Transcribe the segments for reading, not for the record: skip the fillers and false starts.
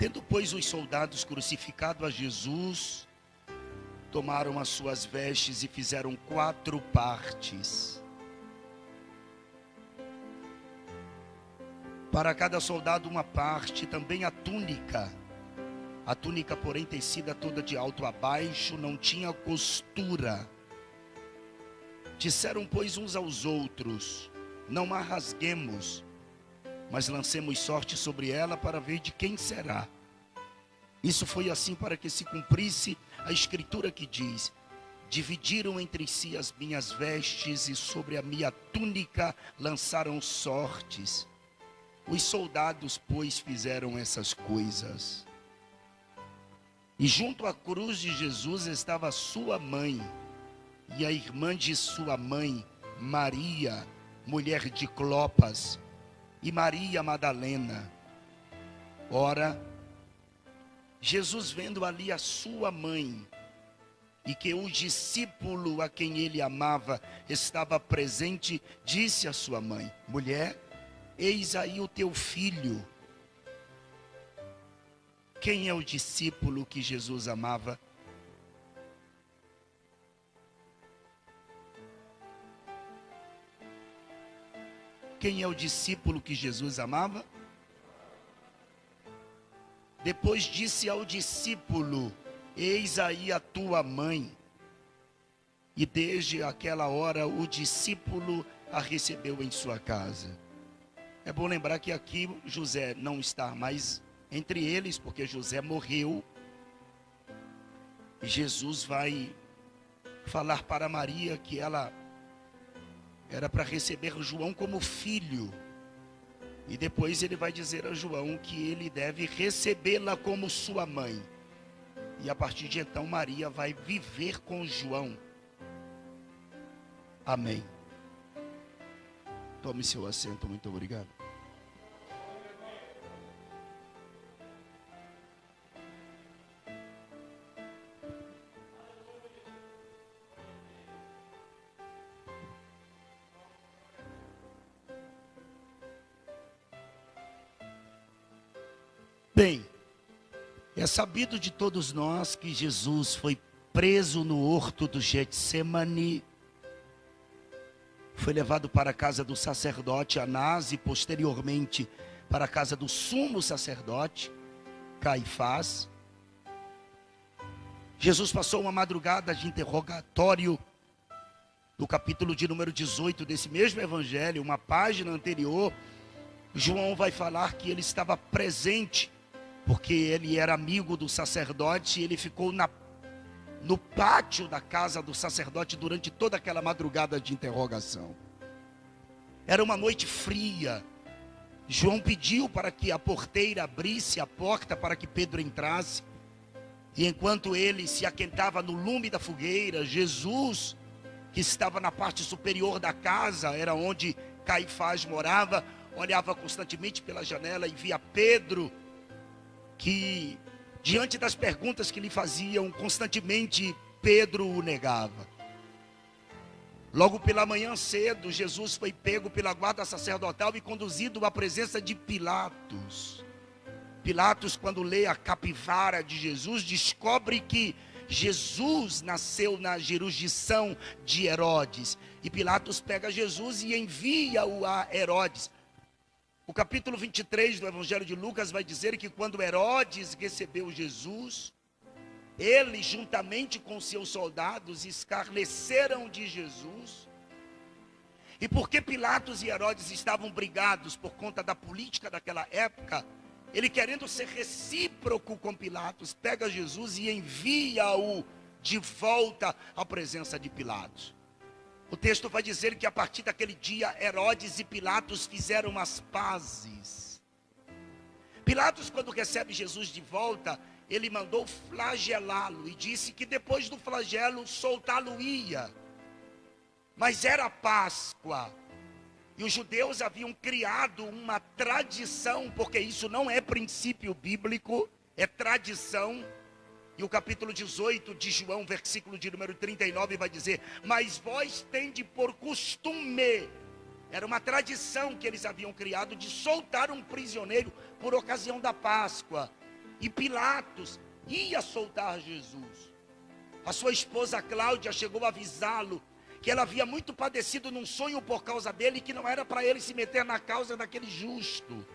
Tendo, pois, os soldados crucificado a Jesus, tomaram as suas vestes e fizeram 4 partes. Para cada soldado uma parte, também a túnica. A túnica, porém, tecida toda de alto a baixo, não tinha costura. Disseram, pois, uns aos outros: não a rasguemos, mas lancemos sorte sobre ela para ver de quem será. Isso foi assim para que se cumprisse a escritura que diz: dividiram entre si as minhas vestes e sobre a minha túnica lançaram sortes. Os soldados, pois, fizeram essas coisas. E junto à cruz de Jesus estava sua mãe e a irmã de sua mãe, Maria, mulher de Clopas, e Maria Madalena. Ora, Jesus, vendo ali a sua mãe, e que o discípulo a quem ele amava estava presente, disse à sua mãe: mulher, eis aí o teu filho. Quem é o discípulo que Jesus amava? Quem é o discípulo que Jesus amava? Depois disse ao discípulo: eis aí a tua mãe. E desde aquela hora o discípulo a recebeu em sua casa. É bom lembrar que aqui José não está mais entre eles, porque José morreu. E Jesus vai falar para Maria que ela era para receber João como filho. E depois ele vai dizer a João que ele deve recebê-la como sua mãe. E a partir de então Maria vai viver com João. Amém. Tome seu assento, muito obrigado. Bem, é sabido de todos nós que Jesus foi preso no horto do Getsemane, foi levado para a casa do sacerdote Anás e posteriormente para a casa do sumo sacerdote Caifás. Jesus passou uma madrugada de interrogatório. No capítulo de número 18 desse mesmo evangelho, uma página anterior, João vai falar que ele estava presente, porque ele era amigo do sacerdote, e ele ficou no pátio da casa do sacerdote durante toda aquela madrugada de interrogação. Era uma noite fria. João pediu para que a porteira abrisse a porta para que Pedro entrasse. E enquanto ele se aquentava no lume da fogueira, Jesus, que estava na parte superior da casa, era onde Caifás morava, olhava constantemente pela janela e via Pedro, que diante das perguntas que lhe faziam, constantemente Pedro o negava. Logo pela manhã cedo, Jesus foi pego pela guarda sacerdotal e conduzido à presença de Pilatos. Pilatos, quando lê a capivara de Jesus, descobre que Jesus nasceu na jurisdição de Herodes. E Pilatos pega Jesus e envia-o a Herodes. O capítulo 23 do Evangelho de Lucas vai dizer que quando Herodes recebeu Jesus, ele juntamente com seus soldados escarneceram de Jesus. E porque Pilatos e Herodes estavam brigados por conta da política daquela época, ele, querendo ser recíproco com Pilatos, pega Jesus e envia-o de volta à presença de Pilatos. O texto vai dizer que a partir daquele dia, Herodes e Pilatos fizeram as pazes. Pilatos, quando recebe Jesus de volta, ele mandou flagelá-lo e disse que depois do flagelo soltá-lo-ia. Mas era Páscoa. E os judeus haviam criado uma tradição, porque isso não é princípio bíblico, é tradição. E o capítulo 18 de João, versículo de número 39, vai dizer: mas vós tende por costume, era uma tradição que eles haviam criado, de soltar um prisioneiro por ocasião da Páscoa. E Pilatos ia soltar Jesus. A sua esposa Cláudia chegou a avisá-lo que ela havia muito padecido num sonho por causa dele, e que não era para ele se meter na causa daquele justo.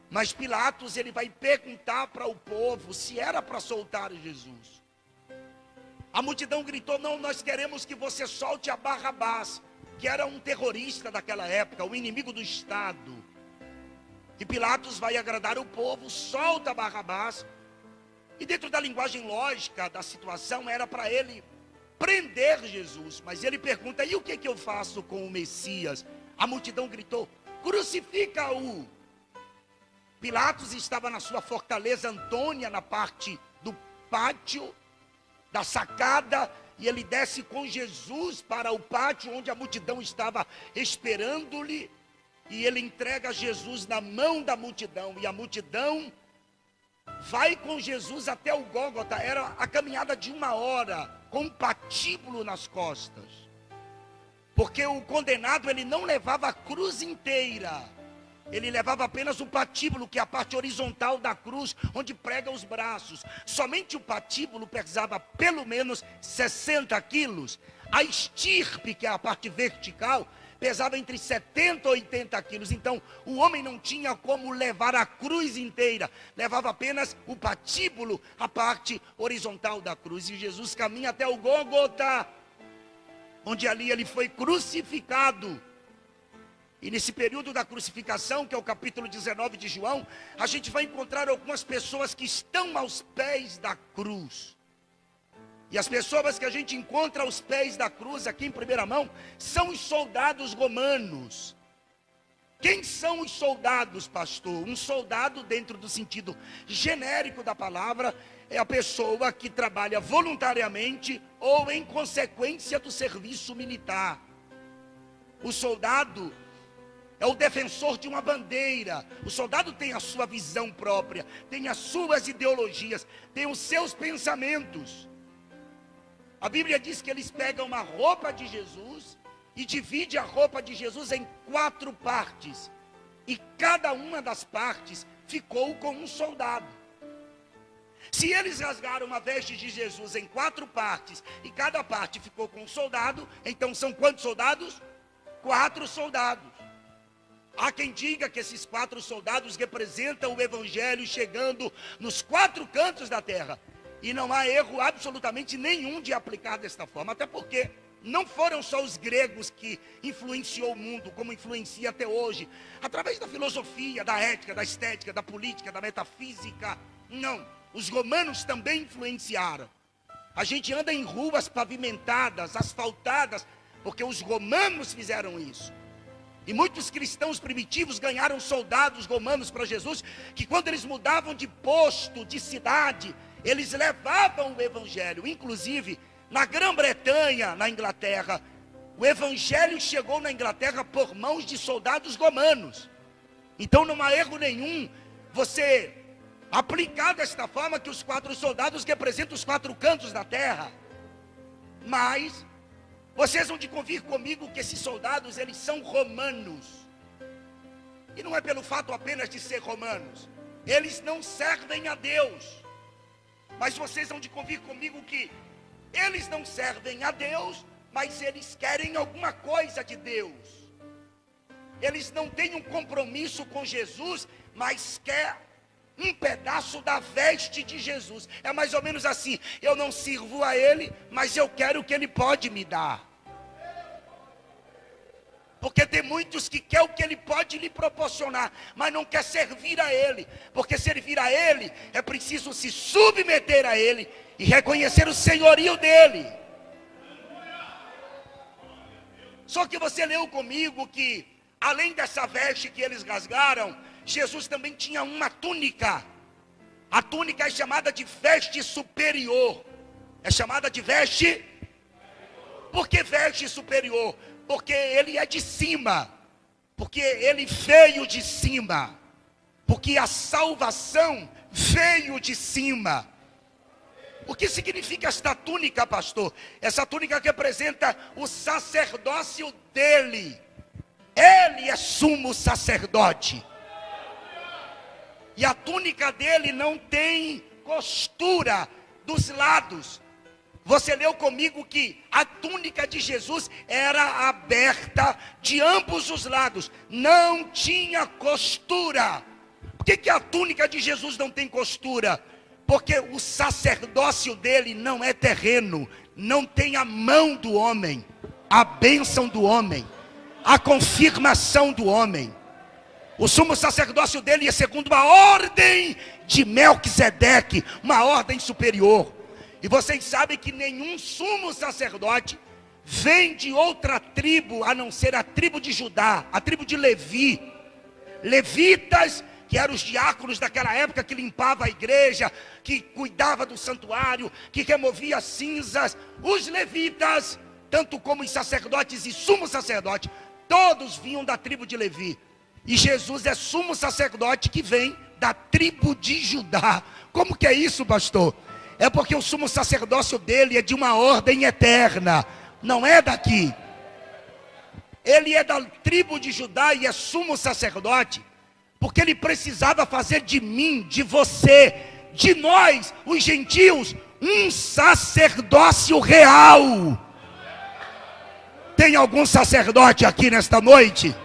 Mas Pilatos, ele vai perguntar para o povo se era para soltar Jesus. A multidão gritou: não, nós queremos que você solte a Barrabás, que era um terrorista daquela época, o inimigo do Estado. E Pilatos vai agradar o povo, solta Barrabás. E dentro da linguagem lógica da situação, era para ele prender Jesus. Mas ele pergunta: e o que eu faço com o Messias? A multidão gritou: crucifica-o. Pilatos estava na sua fortaleza Antônia, na parte do pátio, da sacada, e ele desce com Jesus para o pátio, onde a multidão estava esperando-lhe, e ele entrega Jesus na mão da multidão, e a multidão vai com Jesus até o Gólgota. Era a caminhada de 1 hora, com um patíbulo nas costas, porque o condenado, ele não levava a cruz inteira, ele levava apenas o patíbulo, que é a parte horizontal da cruz, onde prega os braços. Somente o patíbulo pesava pelo menos 60 quilos. A estirpe, que é a parte vertical, pesava entre 70 e 80 quilos. Então, o homem não tinha como levar a cruz inteira. Levava apenas o patíbulo, a parte horizontal da cruz. E Jesus caminha até o Gólgota, onde ali ele foi crucificado. E nesse período da crucificação, que é o capítulo 19 de João, a gente vai encontrar algumas pessoas que estão aos pés da cruz. E as pessoas que a gente encontra aos pés da cruz, aqui em primeira mão, são os soldados romanos. Quem são os soldados, pastor? Um soldado, dentro do sentido genérico da palavra, é a pessoa que trabalha voluntariamente ou em consequência do serviço militar. O soldado é o defensor de uma bandeira. O soldado tem a sua visão própria, tem as suas ideologias, tem os seus pensamentos. A Bíblia diz que eles pegam uma roupa de Jesus e dividem a roupa de Jesus em 4 partes. E cada uma das partes ficou com um soldado. Se eles rasgaram a veste de Jesus em 4 partes e cada parte ficou com um soldado, então são quantos soldados? 4 soldados. Há quem diga que esses 4 soldados representam o evangelho chegando nos 4 cantos da terra. E não há erro absolutamente nenhum de aplicar desta forma. Até porque não foram só os gregos que influenciou o mundo, como influencia até hoje, através da filosofia, da ética, da estética, da política, da metafísica. Não, os romanos também influenciaram. A gente anda em ruas pavimentadas, asfaltadas, porque os romanos fizeram isso. E muitos cristãos primitivos ganharam soldados romanos para Jesus, que quando eles mudavam de posto, de cidade, eles levavam o evangelho. Inclusive, na Grã-Bretanha, na Inglaterra, o evangelho chegou na Inglaterra por mãos de soldados romanos. Então não há erro nenhum você aplicar desta forma, que os 4 soldados representam os 4 cantos da terra. Mas vocês vão de convir comigo que esses soldados, eles são romanos. E não é pelo fato apenas de ser romanos. Eles não servem a Deus. Mas vocês vão de convir comigo que eles não servem a Deus, mas eles querem alguma coisa de Deus. Eles não têm um compromisso com Jesus, mas quer um pedaço da veste de Jesus. É mais ou menos assim: eu não sirvo a Ele, mas eu quero o que Ele pode me dar. Porque tem muitos que querem o que Ele pode lhe proporcionar, mas não quer servir a Ele. Porque servir a Ele, é preciso se submeter a Ele e reconhecer o senhorio dEle. Só que você leu comigo que, além dessa veste que eles rasgaram, Jesus também tinha uma túnica. A túnica é chamada de veste superior. É chamada de veste. Por que veste superior? Porque ele é de cima. Porque ele veio de cima. Porque a salvação veio de cima. O que significa esta túnica, pastor? Essa túnica representa o sacerdócio dele. Ele é sumo sacerdote. E a túnica dele não tem costura dos lados. Você leu comigo que a túnica de Jesus era aberta de ambos os lados, não tinha costura. Por que a túnica de Jesus não tem costura? Porque o sacerdócio dele não é terreno, não tem a mão do homem, a bênção do homem, a confirmação do homem. O sumo sacerdócio dele é segundo a ordem de Melquisedeque, uma ordem superior. E vocês sabem que nenhum sumo sacerdote vem de outra tribo, a não ser a tribo de Judá, a tribo de Levi. Levitas, que eram os diáconos daquela época, que limpava a igreja, que cuidava do santuário, que removia cinzas. Os levitas, tanto como os sacerdotes e sumo sacerdote, todos vinham da tribo de Levi. E Jesus é sumo sacerdote que vem da tribo de Judá. Como que é isso, pastor? É porque o sumo sacerdócio dele é de uma ordem eterna, não é daqui. Ele é da tribo de Judá e é sumo sacerdote, porque ele precisava fazer de mim, de você, de nós, os gentios, um sacerdócio real. Tem algum sacerdote aqui nesta noite?